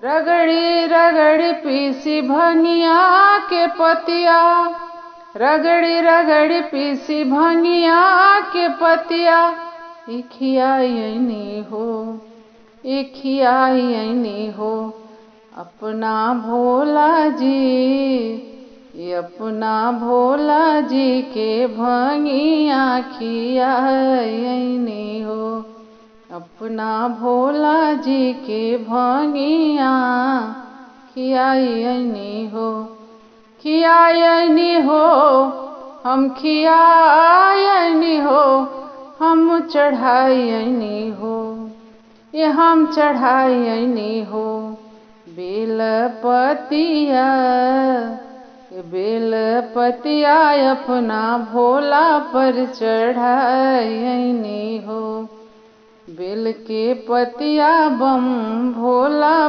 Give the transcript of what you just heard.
रगड़ी रगड़ी पीसी भंगिया के पतिया, रगड़ी रगड़ी पीसी भंगिया के पतिया, खियाई हो, खियाई हो अपना भोला जी, अपना भोला जी के भंगिया खियाई हो, अपना भोला जी के भंगिया खियाई हो, खियाई हो, हम खियाई हो, हम चढ़ाई हो, ये हम चढ़ाई हो बेलपतिया, बेलपतिया अपना भोला पर चढ़ाई हो, बेल के पतिया बम भोला